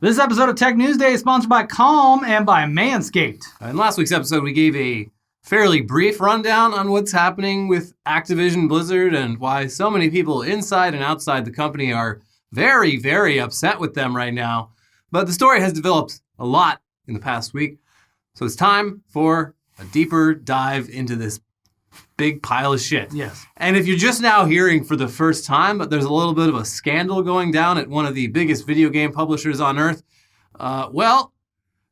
This episode of Tech News Day is sponsored by Calm and by Manscaped. In last week's episode, we gave a fairly brief rundown on what's happening with Activision Blizzard and why so many people inside and outside the company are very, very upset with them right now. But the story has developed a lot in the past week, so it's time for a deeper dive into this big pile of shit. Yes. And if you're just now hearing for the first time, but there's a little bit of a scandal going down at one of the biggest video game publishers on earth, well,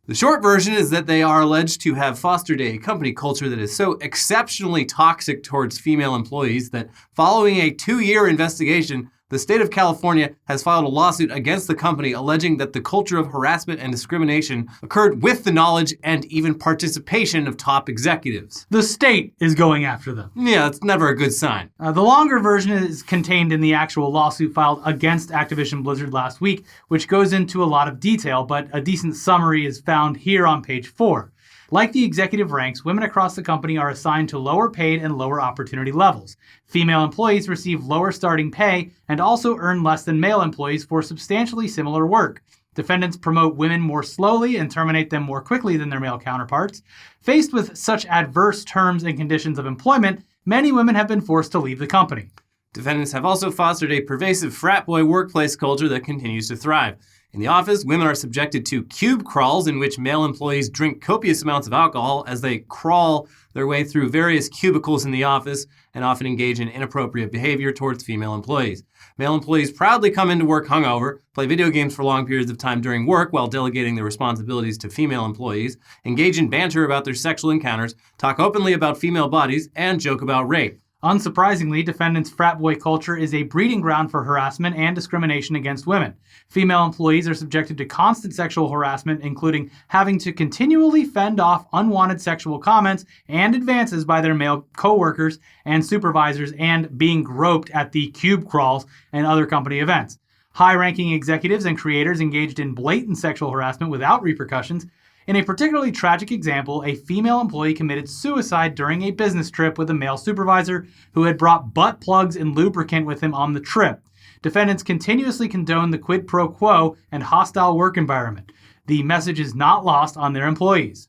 the short version is that they are alleged to have fostered a company culture that is so exceptionally toxic towards female employees that following a 2-year investigation, the state of California has filed a lawsuit against the company alleging that the culture of harassment and discrimination occurred with the knowledge and even participation of top executives. The state is going after them. Yeah, that's never a good sign. The longer version is contained in the actual lawsuit filed against Activision Blizzard last week, which goes into a lot of detail, but a decent summary is found here on page 4. Like the executive ranks, women across the company are assigned to lower paid and lower opportunity levels. Female employees receive lower starting pay and also earn less than male employees for substantially similar work. Defendants promote women more slowly and terminate them more quickly than their male counterparts. Faced with such adverse terms and conditions of employment, many women have been forced to leave the company. Defendants have also fostered a pervasive frat boy workplace culture that continues to thrive. In the office, women are subjected to cube crawls in which male employees drink copious amounts of alcohol as they crawl their way through various cubicles in the office and often engage in inappropriate behavior towards female employees. Male employees proudly come into work hungover, play video games for long periods of time during work while delegating their responsibilities to female employees, engage in banter about their sexual encounters, talk openly about female bodies, and joke about rape. Unsurprisingly, defendants' frat boy culture is a breeding ground for harassment and discrimination against women. Female employees are subjected to constant sexual harassment, including having to continually fend off unwanted sexual comments and advances by their male coworkers and supervisors, and being groped at the cube crawls and other company events. High-ranking executives and creators engaged in blatant sexual harassment without repercussions. In a particularly tragic example, a female employee committed suicide during a business trip with a male supervisor who had brought butt plugs and lubricant with him on the trip. Defendants continuously condone the quid pro quo and hostile work environment. The message is not lost on their employees.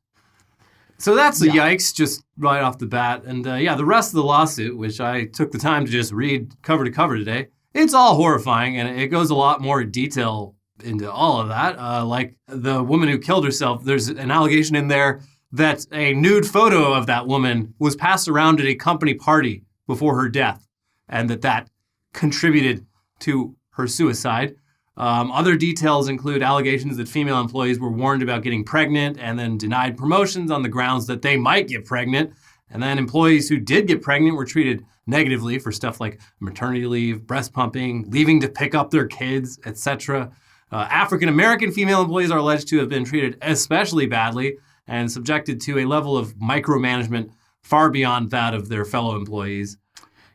So that's the yikes just right off the bat. And the rest of the lawsuit, which I took the time to just read cover to cover today, it's all horrifying and it goes a lot more detail into all of that. Like the woman who killed herself, there's an allegation in there that a nude photo of that woman was passed around at a company party before her death, and that contributed to her suicide. Other details include allegations that female employees were warned about getting pregnant and then denied promotions on the grounds that they might get pregnant. And then employees who did get pregnant were treated negatively for stuff like maternity leave, breast pumping, leaving to pick up their kids, etc. African-American female employees are alleged to have been treated especially badly and subjected to a level of micromanagement far beyond that of their fellow employees.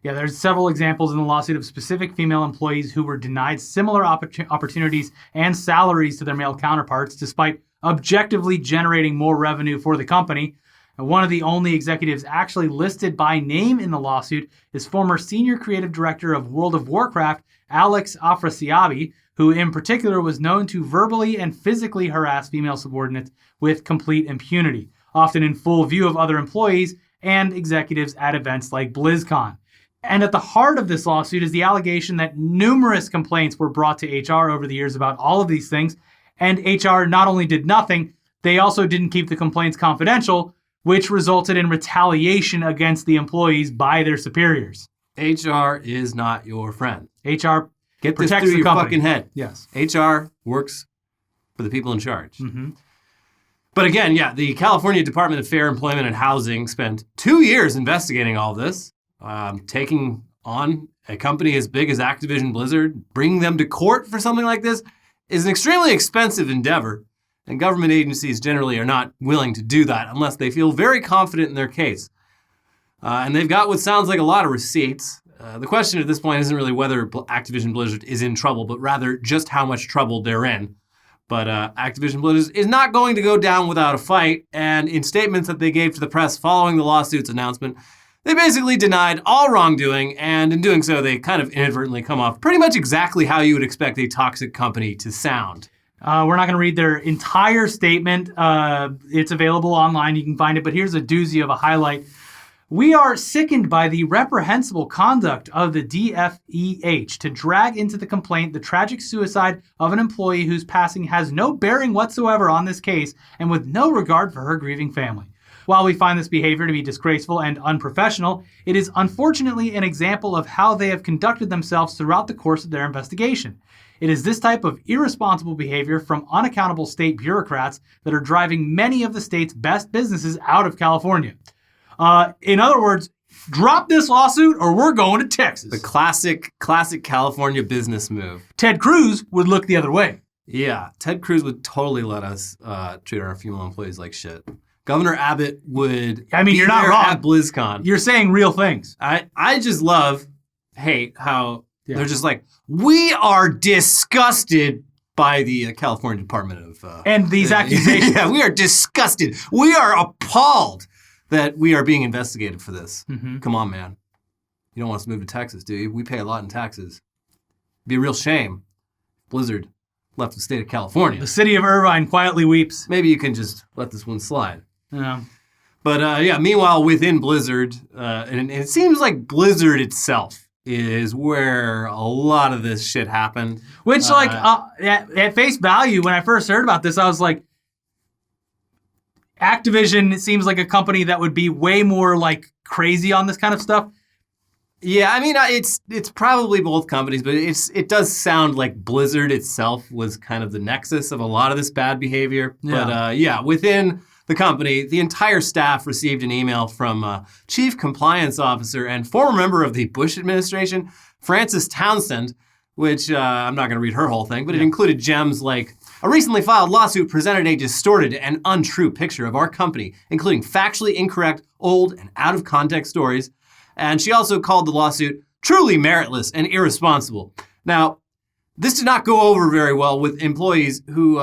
Yeah, there's several examples in the lawsuit of specific female employees who were denied similar opportunities and salaries to their male counterparts, despite objectively generating more revenue for the company. And one of the only executives actually listed by name in the lawsuit is former senior creative director of World of Warcraft, Alex Afrasiabi, who in particular was known to verbally and physically harass female subordinates with complete impunity, often in full view of other employees and executives at events like BlizzCon. And at the heart of this lawsuit is the allegation that numerous complaints were brought to HR over the years about all of these things, and HR not only did nothing, they also didn't keep the complaints confidential, which resulted in retaliation against the employees by their superiors. HR is not your friend. HR Get this protects through the your company. fucking head. Yes. HR works for the people in charge. Mm-hmm. But again, the California Department of Fair Employment and Housing spent 2 years investigating all this, taking on a company as big as Activision Blizzard, bringing them to court for something like this is an extremely expensive endeavor, and government agencies generally are not willing to do that unless they feel very confident in their case. And they've got what sounds like a lot of receipts. The question at this point isn't really whether Activision Blizzard is in trouble, but rather just how much trouble they're in. But Activision Blizzard is not going to go down without a fight, and in statements that they gave to the press following the lawsuit's announcement, they basically denied all wrongdoing, and in doing so, they kind of inadvertently come off pretty much exactly how you would expect a toxic company to sound. We're not going to read their entire statement. It's available online. You can find it. But here's a doozy of a highlight. We are sickened by the reprehensible conduct of the DFEH to drag into the complaint the tragic suicide of an employee whose passing has no bearing whatsoever on this case and with no regard for her grieving family. While we find this behavior to be disgraceful and unprofessional, it is unfortunately an example of how they have conducted themselves throughout the course of their investigation. It is this type of irresponsible behavior from unaccountable state bureaucrats that are driving many of the state's best businesses out of California. In other words, drop this lawsuit or we're going to Texas. The classic California business move. Ted Cruz would look the other way. Yeah, Ted Cruz would totally let us treat our female employees like shit. Governor Abbott would. I mean, you're not wrong. At BlizzCon. You're saying real things. I just hate how they're just like, we are disgusted by the California Department of... and these accusations. Yeah, we are disgusted. We are appalled that we are being investigated for this. Mm-hmm. Come on, man. You don't want us to move to Texas, do you? We pay a lot in taxes. It'd be a real shame if Blizzard left the state of California. The city of Irvine quietly weeps. Maybe you can just let this one slide. Yeah. But meanwhile, within Blizzard, and it seems like Blizzard itself is where a lot of this shit happened. Which, at face value, when I first heard about this, I was like, Activision seems like a company that would be way more like crazy on this kind of stuff. Yeah, I mean, it's probably both companies, but it does sound like Blizzard itself was kind of the nexus of a lot of this bad behavior. Yeah. But within the company, the entire staff received an email from Chief Compliance Officer and former member of the Bush administration, Frances Townsend, which I'm not going to read her whole thing, but it included gems like, a recently filed lawsuit presented a distorted and untrue picture of our company, including factually incorrect, old, and out-of-context stories. And she also called the lawsuit truly meritless and irresponsible. Now, this did not go over very well with employees who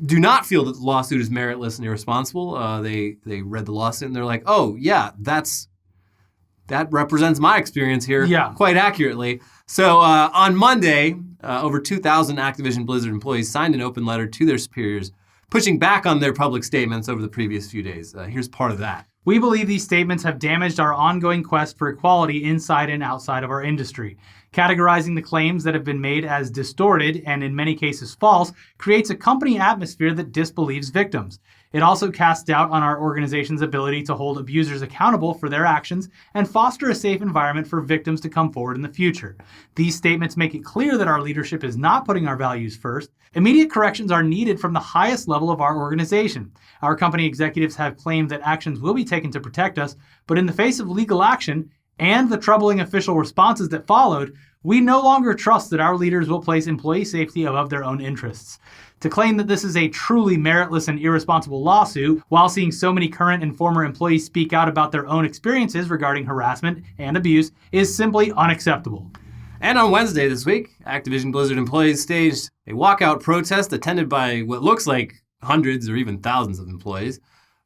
do not feel that the lawsuit is meritless and irresponsible. They read the lawsuit and they're like, oh, yeah, that represents my experience here quite accurately. So on Monday, over 2,000 Activision Blizzard employees signed an open letter to their superiors, pushing back on their public statements over the previous few days. Here's part of that. We believe these statements have damaged our ongoing quest for equality inside and outside of our industry. Categorizing the claims that have been made as distorted and in many cases false creates a company atmosphere that disbelieves victims. It also casts doubt on our organization's ability to hold abusers accountable for their actions and foster a safe environment for victims to come forward in the future. These statements make it clear that our leadership is not putting our values first. Immediate corrections are needed from the highest level of our organization. Our company executives have claimed that actions will be taken to protect us, but in the face of legal action and the troubling official responses that followed, we no longer trust that our leaders will place employee safety above their own interests. To claim that this is a truly meritless and irresponsible lawsuit, while seeing so many current and former employees speak out about their own experiences regarding harassment and abuse, is simply unacceptable. And on Wednesday this week, Activision Blizzard employees staged a walkout protest attended by what looks like hundreds or even thousands of employees.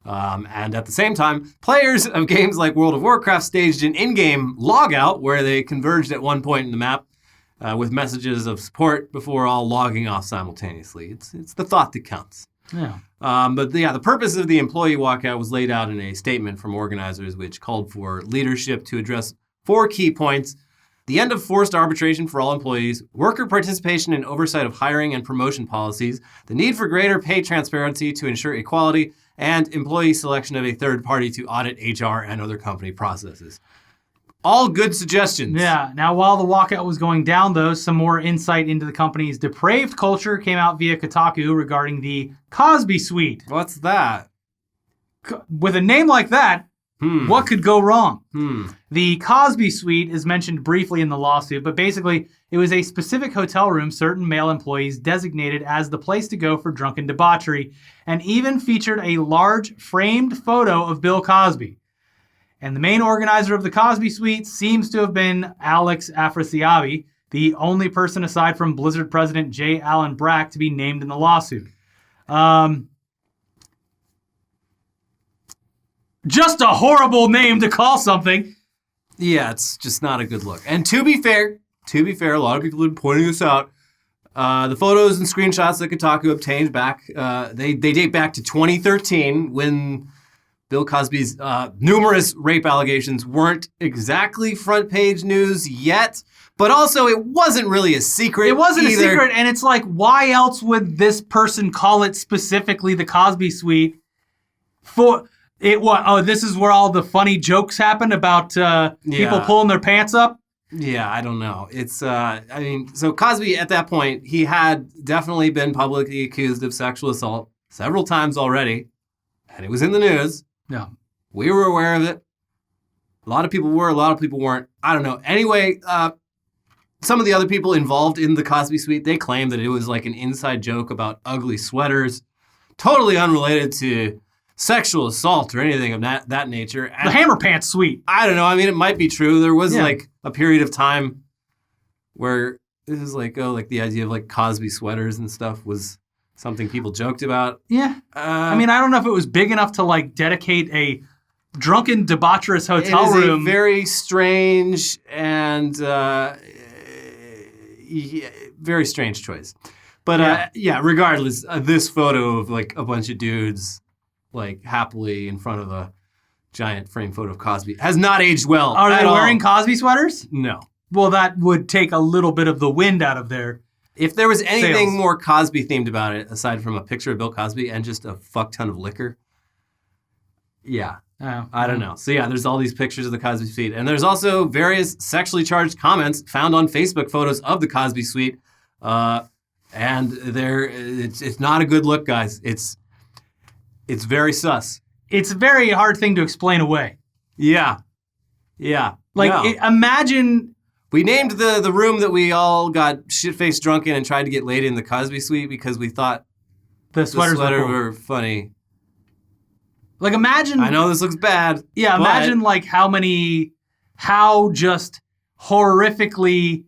And at the same time, players of games like World of Warcraft staged an in-game logout where they converged at one point in the map with messages of support before all logging off simultaneously. It's the thought that counts. Yeah. The purpose of the employee walkout was laid out in a statement from organizers, which called for leadership to address 4 key points: the end of forced arbitration for all employees, worker participation and oversight of hiring and promotion policies, the need for greater pay transparency to ensure equality, and employee selection of a third party to audit HR and other company processes. All good suggestions. Yeah. Now, while the walkout was going down, though, some more insight into the company's depraved culture came out via Kotaku regarding the Cosby Suite. What's that? With a name like that, what could go wrong? The Cosby Suite is mentioned briefly in the lawsuit, but basically it was a specific hotel room certain male employees designated as the place to go for drunken debauchery, and even featured a large framed photo of Bill Cosby. And the main organizer of the Cosby Suite seems to have been Alex Afrasiabi, the only person aside from Blizzard president J. Allen Brack to be named in the lawsuit. Just a horrible name to call something. Yeah, it's just not a good look. And to be fair, a lot of people have been pointing this out. The photos and screenshots that Kotaku obtained back, they date back to 2013 when Bill Cosby's numerous rape allegations weren't exactly front page news yet, but also it wasn't really a secret. It wasn't either. a secret, and it's like, why else would this person call it specifically the Cosby Suite? For it, what? Oh, this is where all the funny jokes happen about people pulling their pants up. Yeah, I don't know. It's, so Cosby at that point, he had definitely been publicly accused of sexual assault several times already, and it was in the news. Yeah. We were aware of it. A lot of people were, a lot of people weren't. I don't know. Anyway, some of the other people involved in the Cosby Suite, they claimed that it was like an inside joke about ugly sweaters, totally unrelated to sexual assault or anything of that nature. And the Hammer Pants Suite. I don't know. I mean, it might be true. There was like a period of time where this is like, the idea of like Cosby sweaters and stuff was something people joked about. Yeah. I mean, I don't know if it was big enough to like dedicate a drunken, debaucherous hotel room. It is a very strange and very strange choice. But regardless, this photo of like a bunch of dudes like happily in front of a giant frame photo of Cosby has not aged well. Are they wearing Cosby sweaters? No. Well, that would take a little bit of the wind out of their If there was anything sales. more Cosby themed about it, aside from a picture of Bill Cosby and just a fuck ton of liquor, I don't know. So there's all these pictures of the Cosby Suite. And there's also various sexually charged comments found on Facebook photos of the Cosby Suite. And it's not a good look, guys. It's very sus. It's a very hard thing to explain away. Yeah. Imagine... We named the room that we all got shit-faced drunk in and tried to get laid in the Cosby Suite because we thought the sweaters were funny. Like, imagine... I know this looks bad. Yeah, imagine, like, how just horrifically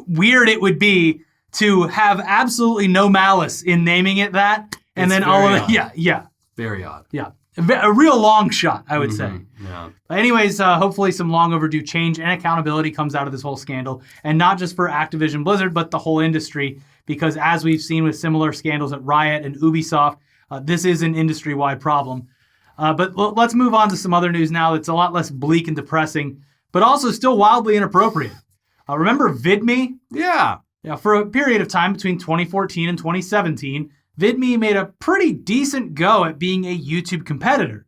weird it would be to have absolutely no malice in naming it that, and then all of it... Yeah. Very odd. Yeah. A real long shot, I would say. Yeah. Anyways, hopefully some long overdue change and accountability comes out of this whole scandal, and not just for Activision Blizzard, but the whole industry, because as we've seen with similar scandals at Riot and Ubisoft, this is an industry-wide problem. But let's move on to some other news now that's a lot less bleak and depressing, but also still wildly inappropriate. Remember VidMe? Yeah. For a period of time between 2014 and 2017, VidMe made a pretty decent go at being a YouTube competitor.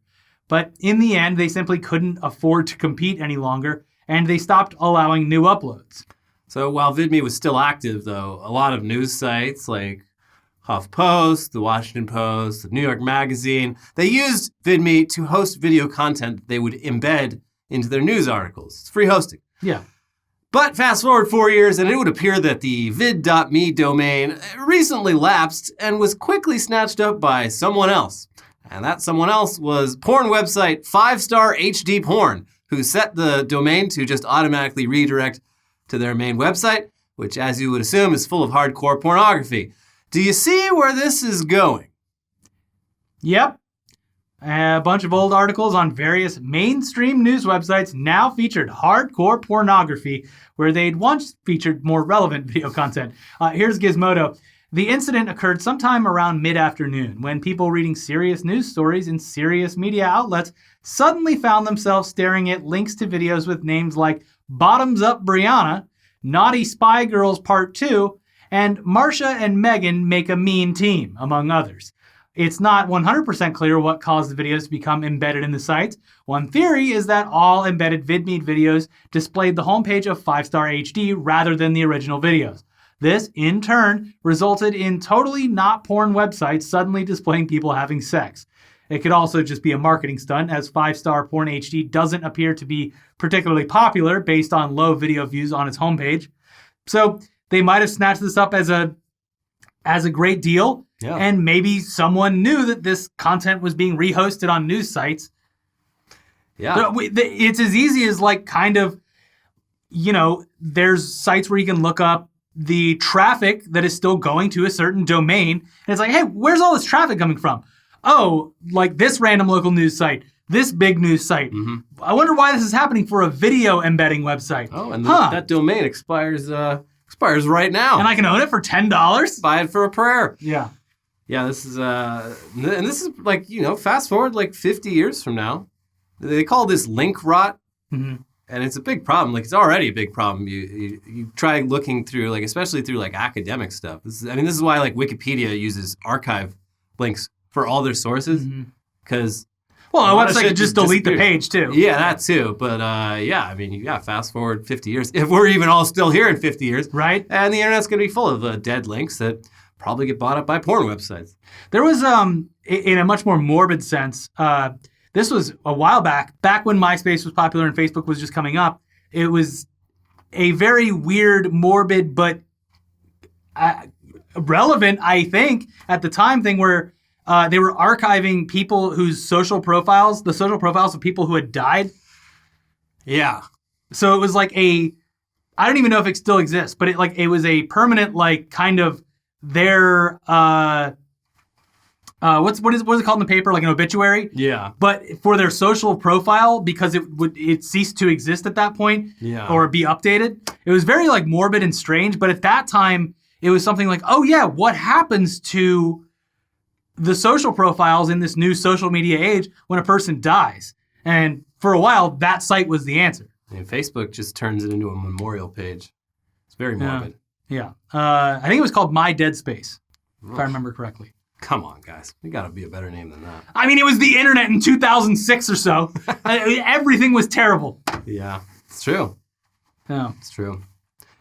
But in the end, they simply couldn't afford to compete any longer, and they stopped allowing new uploads. So while VidMe was still active, though, a lot of news sites like HuffPost, The Washington Post, The New York Magazine, they used VidMe to host video content that they would embed into their news articles. It's free hosting. Yeah. But fast forward 4 years, and it would appear that the vid.me domain recently lapsed and was quickly snatched up by someone else. And that someone else was porn website 5-Star HD Porn, who set the domain to just automatically redirect to their main website, which, as you would assume, is full of hardcore pornography. Do you see where this is going? Yep. A bunch of old articles on various mainstream news websites now featured hardcore pornography, where they'd once featured more relevant video content. Here's Gizmodo. The incident occurred sometime around mid-afternoon, when people reading serious news stories in serious media outlets suddenly found themselves staring at links to videos with names like Bottoms Up Brianna, Naughty Spy Girls Part 2, and Marsha and Megan Make a Mean Team, among others. It's not 100% clear what caused the videos to become embedded in the sites. One theory is that all embedded VidMe videos displayed the homepage of 5-Star HD rather than the original videos. This, in turn, resulted in totally not porn websites suddenly displaying people having sex. It could also just be a marketing stunt, as 5-Star Porn HD doesn't appear to be particularly popular based on low video views on its homepage. So they might have snatched this up as a great deal. Yeah. And maybe someone knew that this content was being rehosted on news sites. Yeah. It's as easy as like kind of, there's sites where you can look up the traffic that is still going to a certain domain. And it's like, hey, where's all this traffic coming from? Oh, like this random local news site, this big news site. Mm-hmm. I wonder why this is happening for a video embedding website. Oh, and that domain expires Expires right now. And I can own it for $10? Buy it for a prayer. Yeah. Yeah, this is, and this is like, fast forward like 50 years from now. They call this link rot. Mm-hmm. And it's a big problem. Like, it's already a big problem. You try looking through, like, especially through, like, academic stuff. This is why, like, Wikipedia uses archive links for all their sources. Because... Well, a website could just delete the page, too. Yeah, that, too. But, fast forward 50 years. If we're even all still here in 50 years. Right. And the internet's going to be full of dead links that probably get bought up by porn websites. There was, in a much more morbid sense... this was a while back when MySpace was popular and Facebook was just coming up. It was a very weird, morbid, but relevant, I think, at the time thing where they were archiving people whose the social profiles of people who had died. Yeah. So it was like I don't even know if it still exists, but it was a permanent, like, kind of their... what is it called in the paper? Like an obituary? Yeah. But for their social profile, because it ceased to exist at that point, or be updated. It was very, like, morbid and strange. But at that time, it was something like, oh yeah, what happens to the social profiles in this new social media age when a person dies? And for a while, that site was the answer. And Facebook just turns it into a memorial page. It's very morbid. Yeah. I think it was called My Dead Space, if I remember correctly. Come on, guys. We got to be a better name than that. I mean, it was the internet in 2006 or so. Everything was terrible. Yeah, it's true. Yeah. It's true.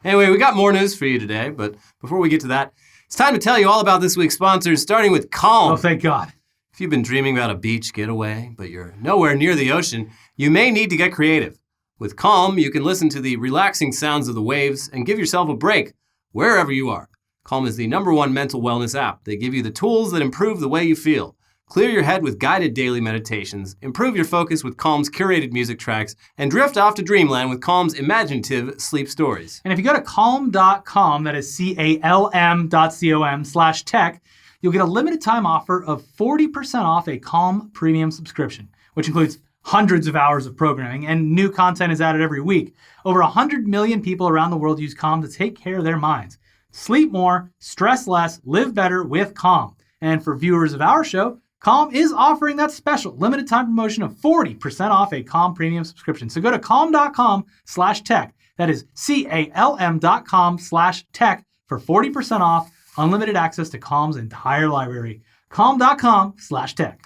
Anyway, we got more news for you today, but before we get to that, it's time to tell you all about this week's sponsors, starting with Calm. Oh, thank God. If you've been dreaming about a beach getaway, but you're nowhere near the ocean, you may need to get creative. With Calm, you can listen to the relaxing sounds of the waves and give yourself a break wherever you are. Calm is the #1 mental wellness app. They give you the tools that improve the way you feel. Clear your head with guided daily meditations, improve your focus with Calm's curated music tracks, and drift off to dreamland with Calm's imaginative sleep stories. And if you go to calm.com, that is calm.com/tech, you'll get a limited time offer of 40% off a Calm premium subscription, which includes hundreds of hours of programming, and new content is added every week. Over 100 million people around the world use Calm to take care of their minds. Sleep more, stress less, live better with Calm. And for viewers of our show, Calm is offering that special limited time promotion of 40% off a Calm premium subscription. So go to calm.com/tech. That is calm.com/tech for 40% off unlimited access to Calm's entire library. Calm.com/tech.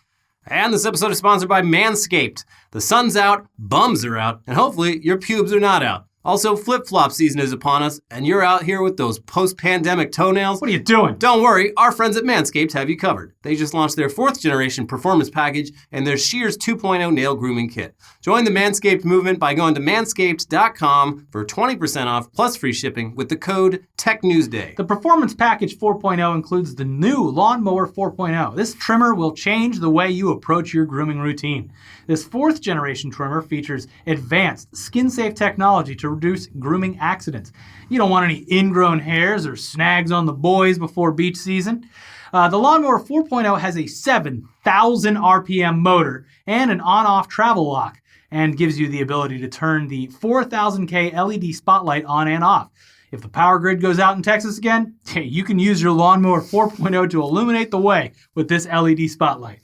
And this episode is sponsored by Manscaped. The sun's out, bums are out, and hopefully your pubes are not out. Also, flip-flop season is upon us, and you're out here with those post-pandemic toenails. What are you doing? Don't worry, our friends at Manscaped have you covered. They just launched their 4th-generation performance package and their Shears 2.0 nail grooming kit. Join the Manscaped movement by going to manscaped.com for 20% off plus free shipping with the code TechNewsDay. The Performance Package 4.0 includes the new Lawnmower 4.0. This trimmer will change the way you approach your grooming routine. This 4th-generation trimmer features advanced skin-safe technology to reduce grooming accidents. You don't want any ingrown hairs or snags on the boys before beach season. The Lawnmower 4.0 has a 7,000 RPM motor and an on-off travel lock, and gives you the ability to turn the 4000K LED spotlight on and off. If the power grid goes out in Texas again, you can use your Lawnmower 4.0 to illuminate the way with this LED spotlight.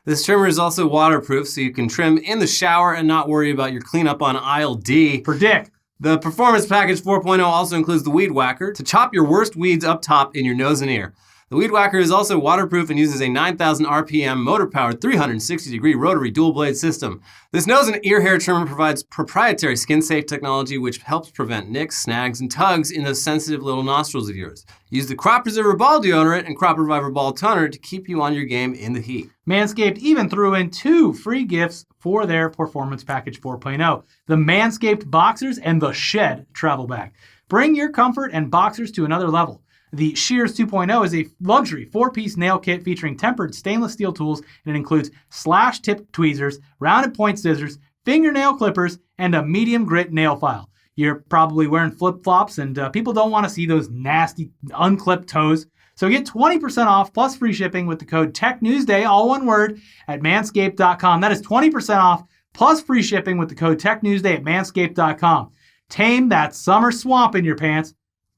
This trimmer is also waterproof, so you can trim in the shower and not worry about your cleanup on aisle D. Predict. The Performance Package 4.0 also includes the Weed Whacker to chop your worst weeds up top in your nose and ear. The Weed Whacker is also waterproof and uses a 9,000 RPM motor-powered 360-degree rotary dual-blade system. This nose and ear hair trimmer provides proprietary skin-safe technology which helps prevent nicks, snags, and tugs in those sensitive little nostrils of yours. Use the Crop Preserver Ball Deodorant and Crop Reviver Ball Toner to keep you on your game in the heat. Manscaped even threw in 2 free gifts for their Performance Package 4.0, the Manscaped Boxers and the Shed Travel Bag. Bring your comfort and boxers to another level. The Shears 2.0 is a luxury 4-piece nail kit featuring tempered stainless steel tools, and it includes slash-tip tweezers, rounded point scissors, fingernail clippers, and a medium grit nail file. You're probably wearing flip-flops, and people don't want to see those nasty, unclipped toes. So get 20% off plus free shipping with the code TechNewsDay, all one word, at manscaped.com. That is 20% off plus free shipping with the code TechNewsDay at manscaped.com. Tame that summer swamp in your pants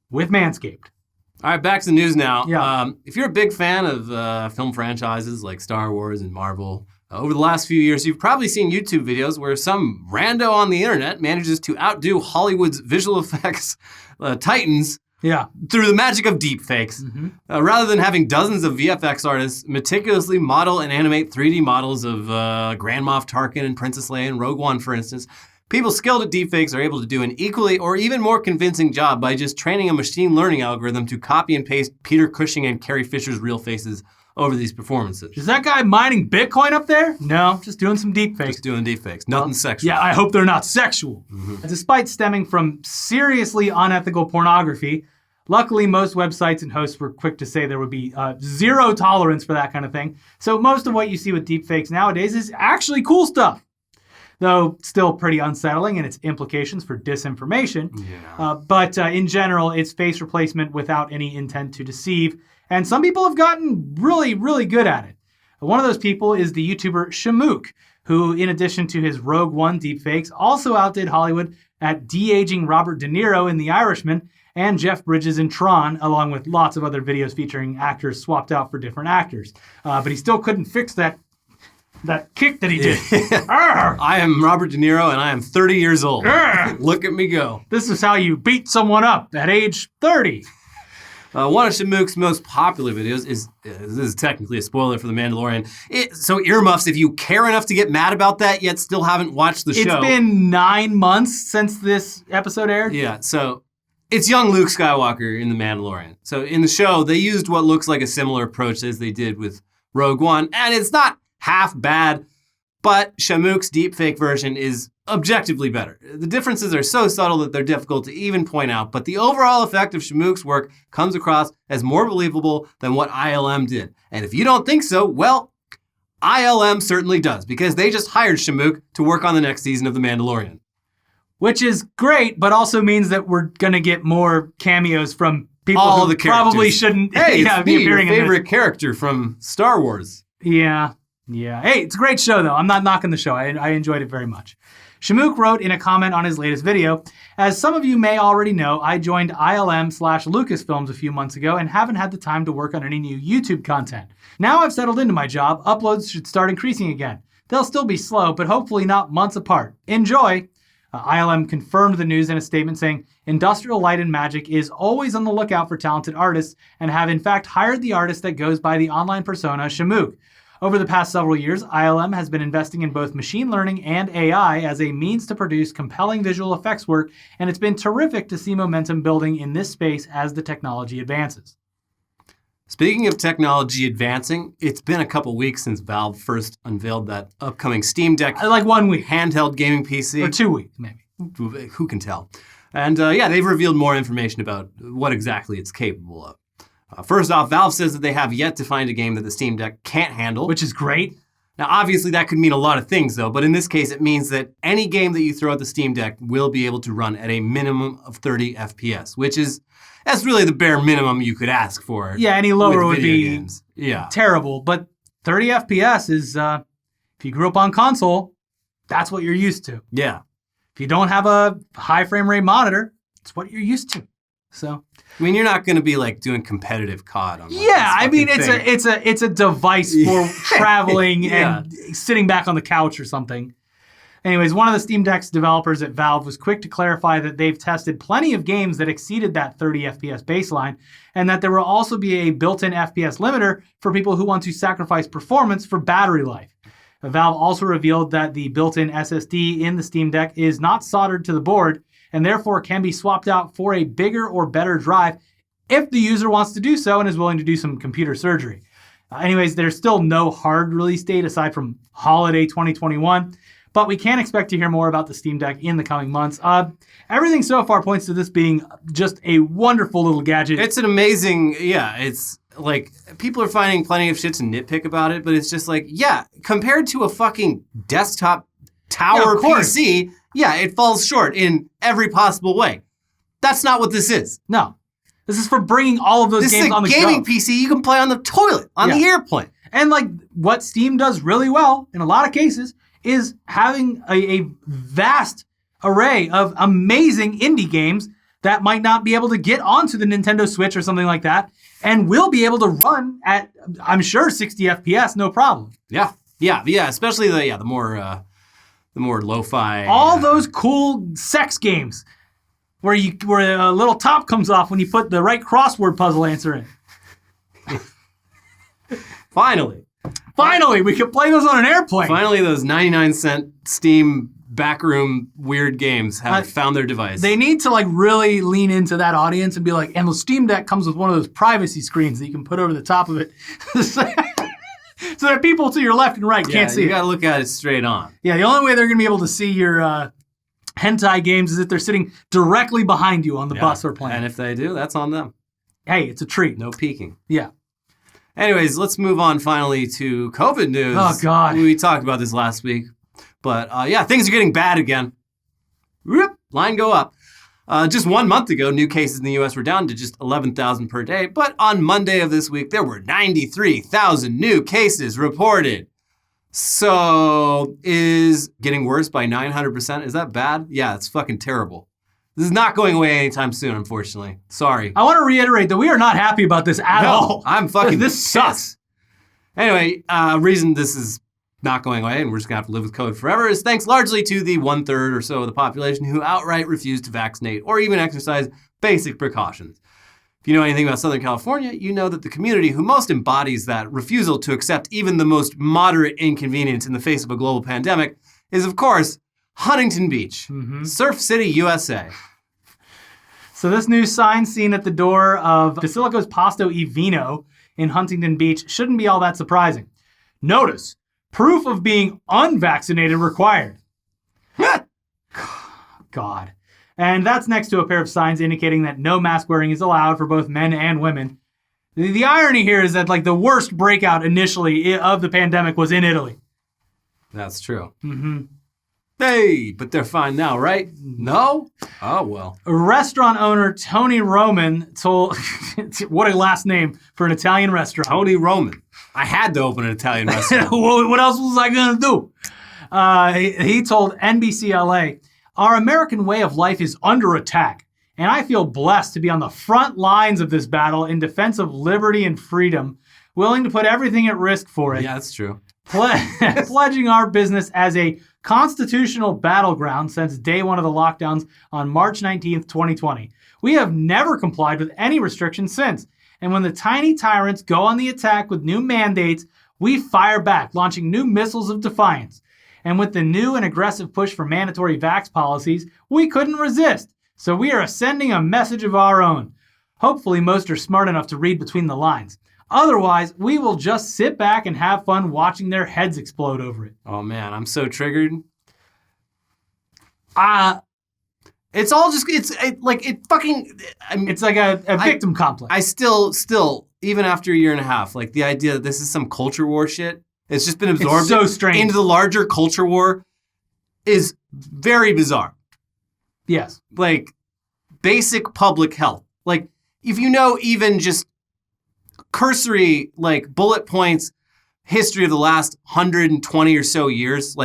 with Manscaped. All right, back to the news now. Yeah. If you're a big fan of film franchises like Star Wars and Marvel, over the last few years, you've probably seen YouTube videos where some rando on the internet manages to outdo Hollywood's visual effects titans through the magic of deepfakes. Rather than having dozens of VFX artists meticulously model and animate 3D models of Grand Moff Tarkin and Princess Leia and Rogue One, for instance, people skilled at deepfakes are able to do an equally or even more convincing job by just training a machine learning algorithm to copy and paste Peter Cushing and Carrie Fisher's real faces over these performances. Is that guy mining Bitcoin up there? No, just doing some deepfakes. Just doing deepfakes. Nothing sexual. Yeah, I hope they're not sexual. Despite stemming from seriously unethical pornography, luckily most websites and hosts were quick to say there would be zero tolerance for that kind of thing. So most of what you see with deepfakes nowadays is actually cool stuff, though still pretty unsettling in its implications for disinformation. But in general, it's face replacement without any intent to deceive. And some people have gotten really, really good at it. One of those people is the YouTuber Shamook, who, in addition to his Rogue One deepfakes, also outdid Hollywood at de-aging Robert De Niro in The Irishman and Jeff Bridges in Tron, along with lots of other videos featuring actors swapped out for different actors. But he still couldn't fix that kick that he did. I am Robert De Niro, and I am 30 years old. Look at me go. This is how you beat someone up at age 30. One of Shamook's most popular videos is, this is technically a spoiler for The Mandalorian, so earmuffs if you care enough to get mad about that yet still haven't watched the show. It's been 9 months since this episode aired. Yeah, so it's young Luke Skywalker in The Mandalorian. So in the show, they used what looks like a similar approach as they did with Rogue One, and it's not half bad, but Shamook's deepfake version is objectively better. The differences are so subtle that they're difficult to even point out, but the overall effect of Shamook's work comes across as more believable than what ILM did. And if you don't think so, well, ILM certainly does, because they just hired Shamook to work on the next season of The Mandalorian. Which is great, but also means that we're going to get more cameos from people all who the probably shouldn't hey, be it's me, your appearing in favorite character from Star Wars. Yeah. Hey, it's a great show, though. I'm not knocking the show. I enjoyed it very much. Shamook wrote in a comment on his latest video, "As some of you may already know, I joined ILM/Lucasfilms a few months ago and haven't had the time to work on any new YouTube content. Now I've settled into my job, uploads should start increasing again. They'll still be slow, but hopefully not months apart. Enjoy!" ILM confirmed the news in a statement saying, "Industrial Light and Magic is always on the lookout for talented artists and have in fact hired the artist that goes by the online persona Shamook. Over the past several years, ILM has been investing in both machine learning and AI as a means to produce compelling visual effects work, and it's been terrific to see momentum building in this space as the technology advances." Speaking of technology advancing, it's been a couple weeks since Valve first unveiled that upcoming Steam Deck. Like 1 week. Handheld gaming PC. Or 2 weeks, maybe. Who can tell? And they've revealed more information about what exactly it's capable of. First off, Valve says that they have yet to find a game that the Steam Deck can't handle. Which is great. Now, obviously, that could mean a lot of things, though, but in this case, it means that any game that you throw at the Steam Deck will be able to run at a minimum of 30 FPS, that's really the bare minimum you could ask for. Yeah, any lower would be games. terrible, but 30 FPS is, if you grew up on console, that's what you're used to. Yeah. If you don't have a high frame rate monitor, it's what you're used to. So, I mean, you're not going to be like doing competitive COD on. Yeah, I mean, it's a device for traveling and sitting back on the couch or something. Anyways, one of the Steam Deck's developers at Valve was quick to clarify that they've tested plenty of games that exceeded that 30 FPS baseline, and that there will also be a built-in FPS limiter for people who want to sacrifice performance for battery life. Valve also revealed that the built-in SSD in the Steam Deck is not soldered to the board, and therefore can be swapped out for a bigger or better drive if the user wants to do so and is willing to do some computer surgery. Anyways, there's still no hard release date aside from holiday 2021, but we can expect to hear more about the Steam Deck in the coming months. Everything so far points to this being just a wonderful little gadget. It's an amazing, it's like, people are finding plenty of shit to nitpick about it, but it's just like, compared to a fucking desktop tower PC, it falls short in every possible way. That's not what this is. No. This is for bringing all of those games on the go. This is a gaming PC you can play on the toilet, on the airplane. And like what Steam does really well, in a lot of cases, is having a vast array of amazing indie games that might not be able to get onto the Nintendo Switch or something like that, and will be able to run at, I'm sure, 60 FPS, no problem. Yeah, especially the more lo-fi. All those cool sex games where a little top comes off when you put the right crossword puzzle answer in. Finally, we can play those on an airplane. Finally, those 99-cent Steam backroom weird games have found their device. They need to really lean into that audience and be like, and the Steam Deck comes with one of those privacy screens that you can put over the top of it. So that people to your left and right can't see it. You got to look at it straight on. Yeah, the only way they're going to be able to see your hentai games is if they're sitting directly behind you on the bus or plane. And if they do, that's on them. Hey, it's a treat. No peeking. Yeah. Anyways, let's move on finally to COVID news. Oh, God. We talked about this last week. But things are getting bad again. Whoop, line go up. Just 1 month ago, new cases in the U.S. were down to just 11,000 per day. But on Monday of this week, there were 93,000 new cases reported. So is getting worse by 900%? Is that bad? Yeah, it's fucking terrible. This is not going away anytime soon, unfortunately. Sorry. I want to reiterate that we are not happy about this at all. I'm fucking This sucks. Anyway, reason this is not going away and we're just going to have to live with COVID forever is thanks largely to the 1/3 or so of the population who outright refuse to vaccinate or even exercise basic precautions. If you know anything about Southern California, you know that the community who most embodies that refusal to accept even the most moderate inconvenience in the face of a global pandemic is, of course, Huntington Beach, Surf City, USA. So this new sign seen at the door of Basilico's Pasto e Vino in Huntington Beach shouldn't be all that surprising. Notice, proof of being unvaccinated required. God. And that's next to a pair of signs indicating that no mask wearing is allowed for both men and women. The irony here is that the worst breakout initially of the pandemic was in Italy. That's true. Hey, but they're fine now, right? No? Oh, well. Restaurant owner Tony Roman told... what a last name for an Italian restaurant. Tony Roman. I had to open an Italian restaurant. What else was I going to do? He told NBC LA, our American way of life is under attack, and I feel blessed to be on the front lines of this battle in defense of liberty and freedom, willing to put everything at risk for it. Yeah, that's true. Pledging our business as a constitutional battleground since day one of the lockdowns on March 19th, 2020. We have never complied with any restrictions since. And when the tiny tyrants go on the attack with new mandates, we fire back, launching new missiles of defiance. And with the new and aggressive push for mandatory vax policies, we couldn't resist. So we are sending a message of our own. Hopefully most are smart enough to read between the lines. Otherwise, we will just sit back and have fun watching their heads explode over it. Oh man, I'm so triggered. It's all just, it's like a victim complex. I still, even after a year and a half, the idea that this is some culture war shit, it's just been absorbed so strange into the larger culture war is very bizarre. Yes. Basic public health. If you know even just cursory, bullet points, history of the last 120 or so years,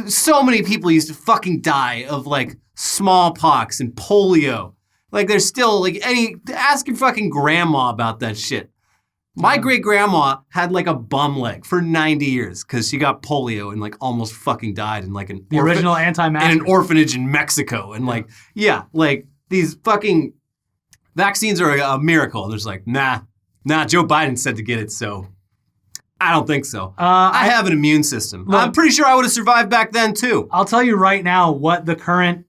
so many people used to fucking die of smallpox and polio. There's still ask your fucking grandma about that shit. My great grandma had a bum leg for 90 years because she got polio and almost fucking died in the original anti-vaxxers in an orphanage in Mexico. And these fucking vaccines are a miracle. And there's nah, Joe Biden said to get it, so I don't think so. I have an immune system. Look, I'm pretty sure I would have survived back then too. I'll tell you right now what the current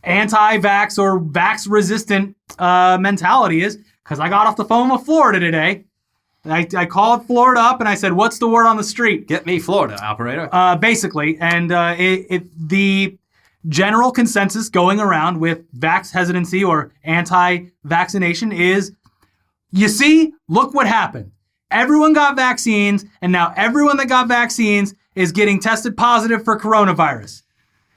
anti-vax or vax-resistant mentality is, because I got off the phone with Florida today. I called Florida up and I said, what's the word on the street? Get me Florida, operator. Basically, and the general consensus going around with vax hesitancy or anti-vaccination is, you see, look what happened. Everyone got vaccines, and now everyone that got vaccines is getting tested positive for coronavirus.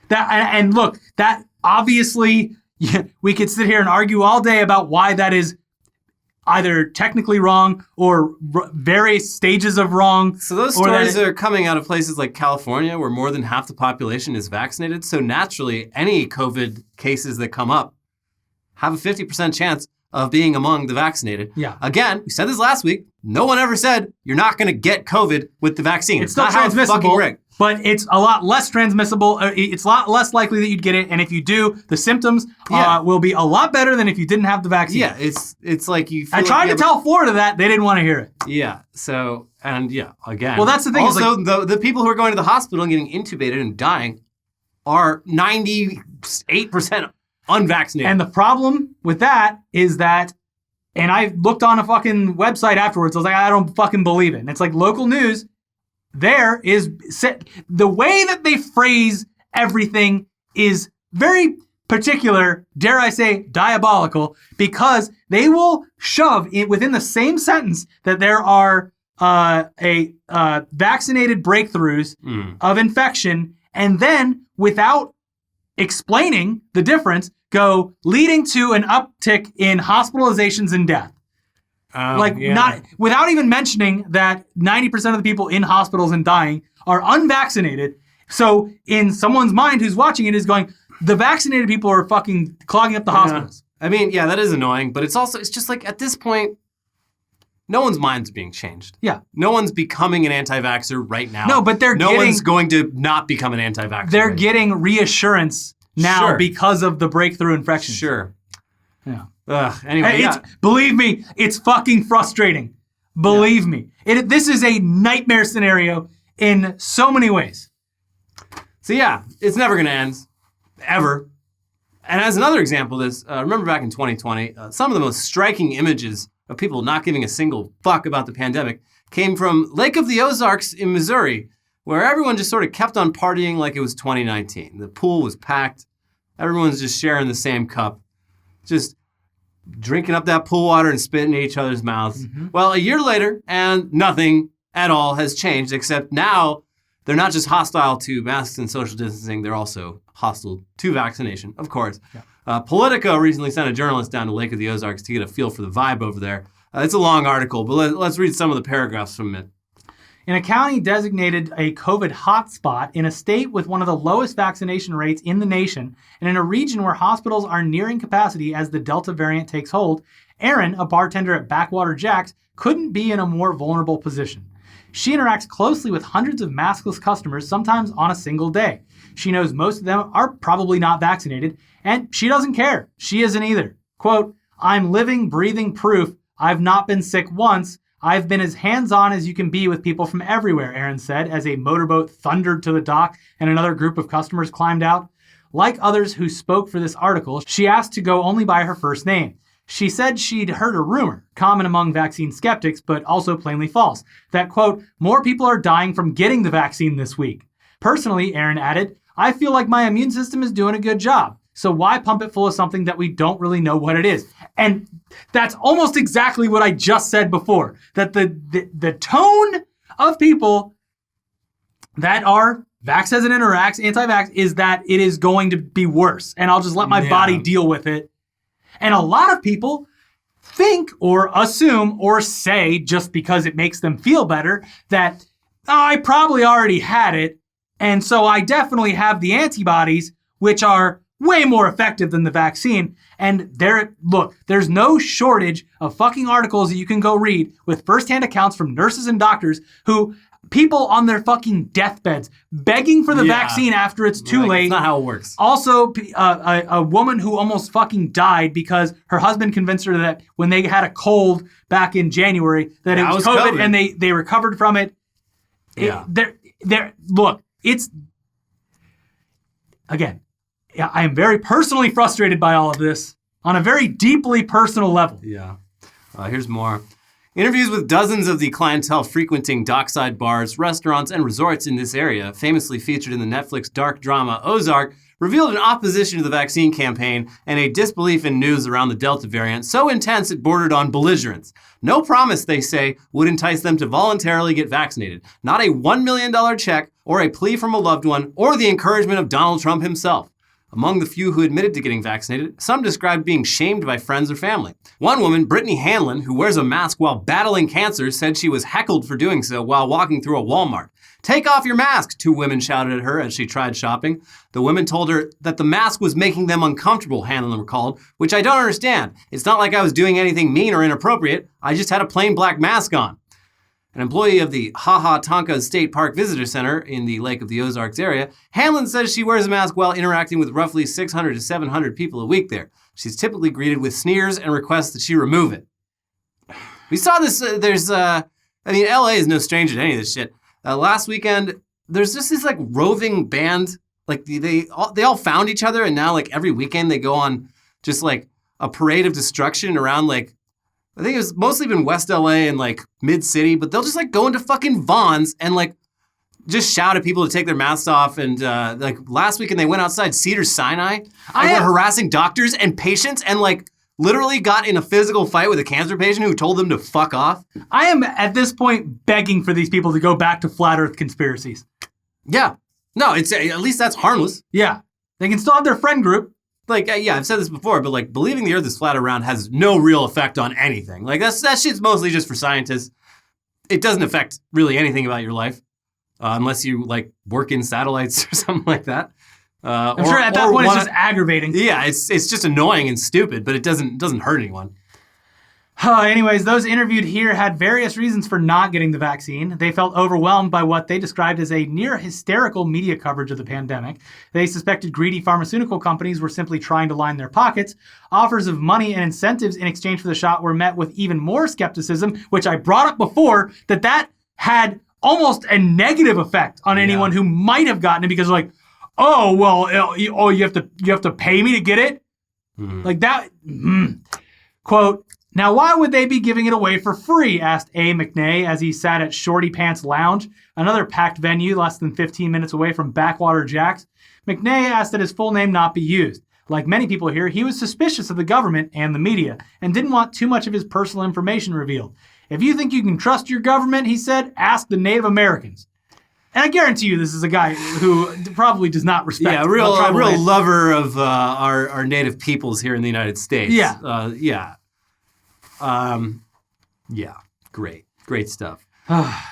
And look, that obviously, we could sit here and argue all day about why that is either technically wrong or various stages of wrong. So those stories are coming out of places like California where more than half the population is vaccinated. So naturally, any COVID cases that come up have a 50% chance of being among the vaccinated. Yeah. Again, we said this last week. No one ever said you're not going to get COVID with the vaccine. It's still transmissible, but it's a lot less transmissible. It's a lot less likely that you'd get it. And if you do, the symptoms will be a lot better than if you didn't have the vaccine. Yeah, it's like you feel I tried to tell Florida that. They didn't want to hear it. Yeah, so, and yeah, again. Well, that's the thing. Also, the people who are going to the hospital and getting intubated and dying are 98% unvaccinated. And the problem with that is that, and I looked on a fucking website afterwards, I was like, I don't fucking believe it. And it's like local news, there is, the way that they phrase everything is very particular, dare I say, diabolical, because they will shove it within the same sentence that there are vaccinated breakthroughs of infection, and then without explaining the difference, go leading to an uptick in hospitalizations and death. Not without even mentioning that 90% of the people in hospitals and dying are unvaccinated. So in someone's mind who's watching it is going, the vaccinated people are fucking clogging up the hospitals. I mean, yeah, that is annoying, but it's just like at this point, no one's mind's being changed. Yeah. No one's becoming an anti-vaxxer right now. No, but no one's going to not become an anti-vaxxer. They're getting reassurance now because of the breakthrough infections. Sure. Yeah. Anyway, believe me, it's fucking frustrating. Believe me. This is a nightmare scenario in so many ways. So yeah, it's never going to end. Ever. And as another example of this, remember back in 2020, some of the most striking images of people not giving a single fuck about the pandemic came from Lake of the Ozarks in Missouri, where everyone just sort of kept on partying like it was 2019. The pool was packed. Everyone's just sharing the same cup, just drinking up that pool water and spitting in each other's mouths. Mm-hmm. Well, a year later, and nothing at all has changed, except now they're not just hostile to masks and social distancing, they're also hostile to vaccination, of course. Yeah. Politico recently sent a journalist down to Lake of the Ozarks to get a feel for the vibe over there. It's a long article, but let's read some of the paragraphs from it. In a county designated a COVID hotspot, in a state with one of the lowest vaccination rates in the nation, and in a region where hospitals are nearing capacity as the Delta variant takes hold, Erin, a bartender at Backwater Jack's, couldn't be in a more vulnerable position. She interacts closely with hundreds of maskless customers, sometimes on a single day. She knows most of them are probably not vaccinated, and she doesn't care. She isn't either. Quote, "I'm living, breathing proof I've not been sick once. I've been as hands-on as you can be with people from everywhere," Erin said as a motorboat thundered to the dock and another group of customers climbed out. Like others who spoke for this article, she asked to go only by her first name. She said she'd heard a rumor, common among vaccine skeptics, but also plainly false, that, quote, "more people are dying from getting the vaccine this week. Personally," Erin added, "I feel like my immune system is doing a good job. So why pump it full of something that we don't really know what it is?" And that's almost exactly what I just said before, that the tone of people that are vax hesitant or anti-vax is that it is going to be worse, and I'll just let my body deal with it. And a lot of people think or assume or say, just because it makes them feel better, that I probably already had it, and so I definitely have the antibodies, which are way more effective than the vaccine. And there's no shortage of fucking articles that you can go read with firsthand accounts from nurses and doctors who, people on their fucking deathbeds begging for the vaccine after it's too late. That's not how it works. Also, a woman who almost fucking died because her husband convinced her that when they had a cold back in January that it was COVID and they recovered from it. Yeah. Look, it's, again, I am very personally frustrated by all of this on a very deeply personal level. Yeah. Here's more. Interviews with dozens of the clientele frequenting dockside bars, restaurants, and resorts in this area, famously featured in the Netflix dark drama Ozark, revealed an opposition to the vaccine campaign and a disbelief in news around the Delta variant so intense it bordered on belligerence. No promise, they say, would entice them to voluntarily get vaccinated. Not a $1 million check or a plea from a loved one or the encouragement of Donald Trump himself. Among the few who admitted to getting vaccinated, some described being shamed by friends or family. One woman, Brittany Hanlon, who wears a mask while battling cancer, said she was heckled for doing so while walking through a Walmart. "Take off your mask," two women shouted at her as she tried shopping. The women told her that the mask was making them uncomfortable, Hanlon recalled, which I don't understand. It's not like I was doing anything mean or inappropriate. I just had a plain black mask on. An employee of the Tonka State Park Visitor Center in the Lake of the Ozarks area, Hanlon says she wears a mask while interacting with roughly 600 to 700 people a week there. She's typically greeted with sneers and requests that she remove it. We saw this, LA is no stranger to any of this shit. Last weekend, there's just this like roving band, like they all found each other, and now like every weekend they go on just like a parade of destruction around like, I think it's mostly been West LA and like mid-city, but they'll just like go into fucking Vons and like just shout at people to take their masks off. And like last weekend they went outside Cedars-Sinai and were harassing doctors and patients and like literally got in a physical fight with a cancer patient who told them to fuck off. I am at this point begging for these people to go back to flat earth conspiracies. Yeah. No, it's at least that's harmless. Yeah. They can still have their friend group. Like, yeah, I've said this before, but like believing the earth is flat around has no real effect on anything. Like that shit's mostly just for scientists. It doesn't affect really anything about your life unless you like work in satellites or something like that. I'm sure at that point it's just aggravating. Yeah, it's just annoying and stupid, but it doesn't hurt anyone. Anyways, those interviewed here had various reasons for not getting the vaccine. They felt overwhelmed by what they described as a near hysterical media coverage of the pandemic. They suspected greedy pharmaceutical companies were simply trying to line their pockets. Offers of money and incentives in exchange for the shot were met with even more skepticism, which I brought up before, that had almost a negative effect on anyone who might have gotten it because like, oh, well, you have to pay me to get it? Like that. Quote, "Now, why would they be giving it away for free?" asked A. McNay as he sat at Shorty Pants Lounge, another packed venue less than 15 minutes away from Backwater Jack's. McNay asked that his full name not be used. Like many people here, he was suspicious of the government and the media and didn't want too much of his personal information revealed. "If you think you can trust your government," he said, "ask the Native Americans." And I guarantee you this is a guy who probably does not respect. Yeah, a real lover of our native peoples here in the United States. Yeah. Great stuff.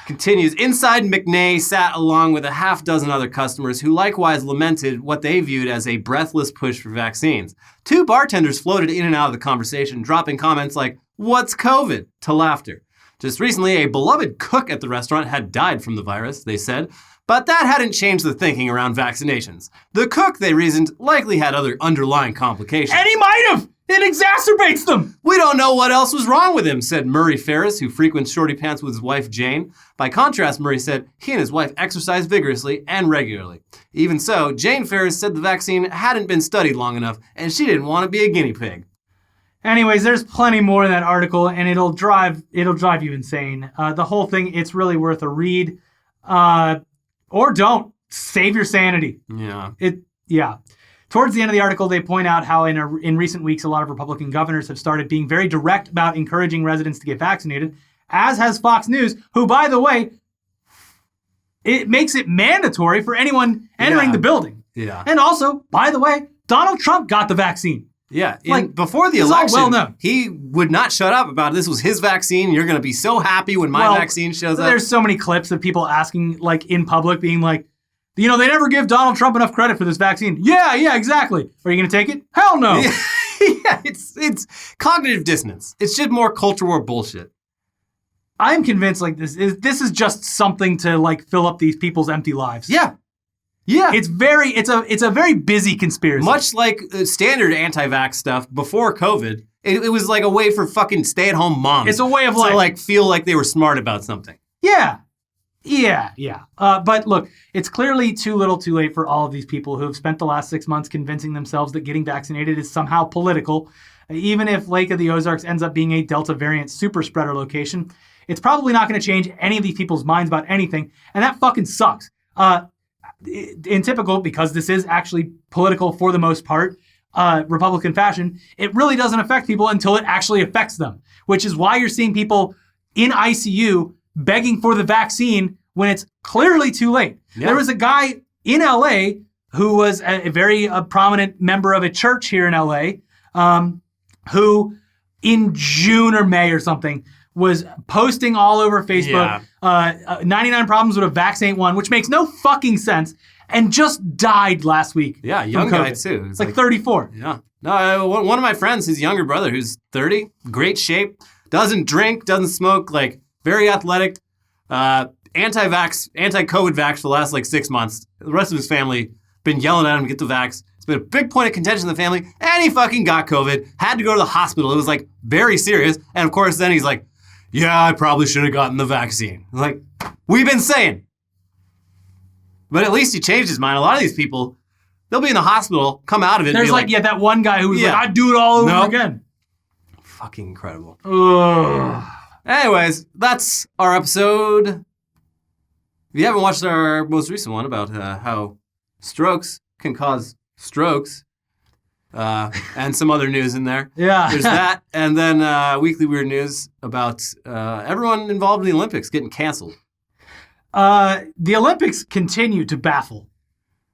Continues, inside McNay sat along with a half dozen other customers who likewise lamented what they viewed as a breathless push for vaccines. Two bartenders floated in and out of the conversation, dropping comments like, "What's COVID?" to laughter. Just recently, a beloved cook at the restaurant had died from the virus, they said, but that hadn't changed the thinking around vaccinations. The cook, they reasoned, likely had other underlying complications. And he might have! It exacerbates them! "We don't know what else was wrong with him," said Murray Ferris, who frequents Shorty Pants with his wife Jane. By contrast, Murray said he and his wife exercise vigorously and regularly. Even so, Jane Ferris said the vaccine hadn't been studied long enough, and she didn't want to be a guinea pig. Anyways, there's plenty more in that article, and it'll drive you insane. The whole thing, it's really worth a read. Or don't. Save your sanity. Yeah. Towards the end of the article, they point out how in recent weeks, a lot of Republican governors have started being very direct about encouraging residents to get vaccinated, as has Fox News, who, by the way, it makes it mandatory for anyone entering the building. Yeah. And also, by the way, Donald Trump got the vaccine. Yeah, before the election, well known. He would not shut up about it. This was his vaccine. You're going to be so happy when my vaccine shows up. There's so many clips of people asking, like, in public, being like, they never give Donald Trump enough credit for this vaccine. Yeah, exactly. Are you going to take it? Hell no. Yeah, it's cognitive dissonance. It's just more culture war bullshit. I'm convinced, like, this is just something to, like, fill up these people's empty lives. Yeah. It's a very busy conspiracy. Much like standard anti-vax stuff before COVID, it was like a way for fucking stay-at-home moms. It's a way of to feel like they were smart about something. Yeah. But look, it's clearly too little too late for all of these people who have spent the last 6 months convincing themselves that getting vaccinated is somehow political. Even if Lake of the Ozarks ends up being a Delta variant super spreader location, it's probably not going to change any of these people's minds about anything. And that fucking sucks. In typical, because this is actually political for the most part, Republican fashion, it really doesn't affect people until it actually affects them, which is why you're seeing people in ICU begging for the vaccine when it's clearly too late. Yeah. There was a guy in LA who was a very prominent member of a church here in LA, who in June or May or something was posting all over Facebook, 99 problems with a vax ain't one, which makes no fucking sense, and just died last week. Yeah, young guy too. It's like 34. Yeah. No, one of my friends, his younger brother, who's 30, great shape, doesn't drink, doesn't smoke, like very athletic, anti-COVID vax for the last like 6 months. The rest of his family been yelling at him to get the vax. It's been a big point of contention in the family, and he fucking got COVID, had to go to the hospital. It was like very serious. And of course, then he's like, yeah, I probably should have gotten the vaccine. Like, we've been saying. But at least he changed his mind. A lot of these people, they'll be in the hospital, come out of it. There's and be that one guy who was like, I'd do it all over again. Fucking incredible. Ugh. Anyways, that's our episode. If you haven't watched our most recent one about how strokes can cause strokes, and some other news in there. Yeah. There's that. And then weekly weird news about everyone involved in the Olympics getting canceled. The Olympics continue to baffle.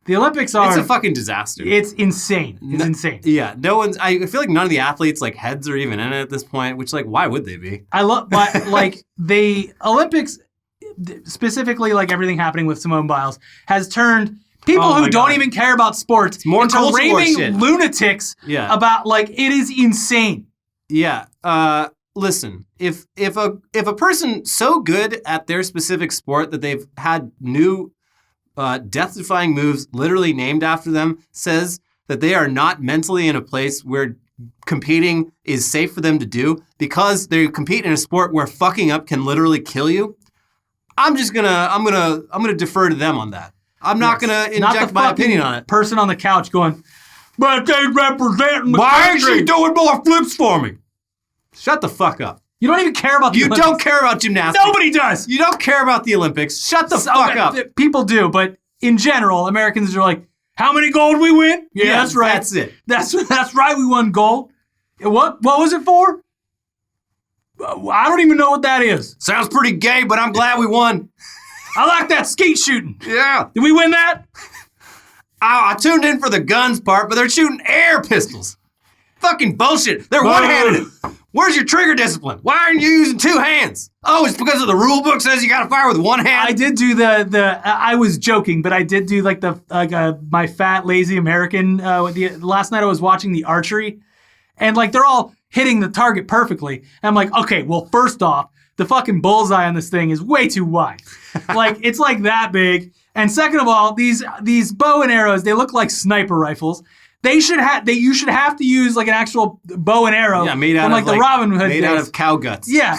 The Olympics are... It's a fucking disaster. It's insane. It's insane. Yeah. I feel like none of the athletes, like, heads are even in it at this point, which, like, why would they be? Like, the Olympics, specifically, like, everything happening with Simone Biles, has turned people who don't even care about sports into raving lunatics about, like, it is insane. Yeah. Listen, if a person so good at their specific sport that they've had new death-defying moves literally named after them says that they are not mentally in a place where competing is safe for them to do because they compete in a sport where fucking up can literally kill you, I'm gonna defer to them on that. I'm not gonna inject my opinion on it. Person on the couch going, but they representing the Why country. is she doing more flips for me? Shut the fuck up. You don't even care about the Olympics. You don't care about gymnastics. Nobody does. You don't care about the Olympics. Shut the fuck up. People do, but in general, Americans are like, how many gold we win? Yeah, that's right. That's it. That's right, we won gold. What was it for? I don't even know what that is. Sounds pretty gay, but I'm glad we won. I like that skeet shooting. Yeah. Did we win that? I tuned in for the guns part, but they're shooting air pistols. Fucking bullshit. They're one-handed. Where's your trigger discipline? Why aren't you using two hands? Oh, it's because of the rule book says you gotta fire with one hand? I did do I was joking, but I did do like my fat, lazy American, last night I was watching the archery, and like they're all hitting the target perfectly. And I'm like, okay, well, first off, the fucking bullseye on this thing is way too wide. Like, it's like that big. And second of all, these bow and arrows, they look like sniper rifles. You should have to use like an actual bow and arrow. Yeah, made out of the Robin Hood made days. out of cow guts. Yeah.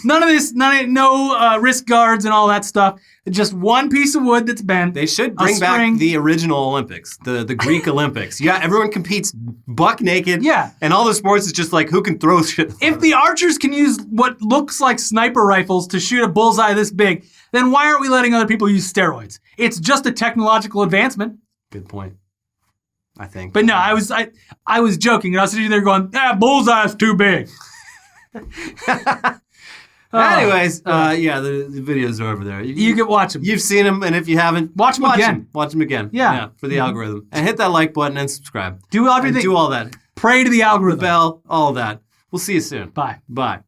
No wrist guards and all that stuff. Just one piece of wood that's bent. They should bring back the original Olympics, the Greek Olympics. Yeah, everyone competes buck naked. Yeah. And all the sports is just like who can throw shit. If the archers can use what looks like sniper rifles to shoot a bullseye this big, then why aren't we letting other people use steroids? It's just a technological advancement. Good point. I think. But no, I was joking, and I was sitting there going, bullseye's too big. Anyways, the videos are over there. You can watch them. You've seen them, and if you haven't, watch them again. Watch them again. Yeah. For the algorithm. And hit that like button and subscribe. Do everything. Do all that. Pray to the algorithm. The bell, all of that. We'll see you soon. Bye. Bye.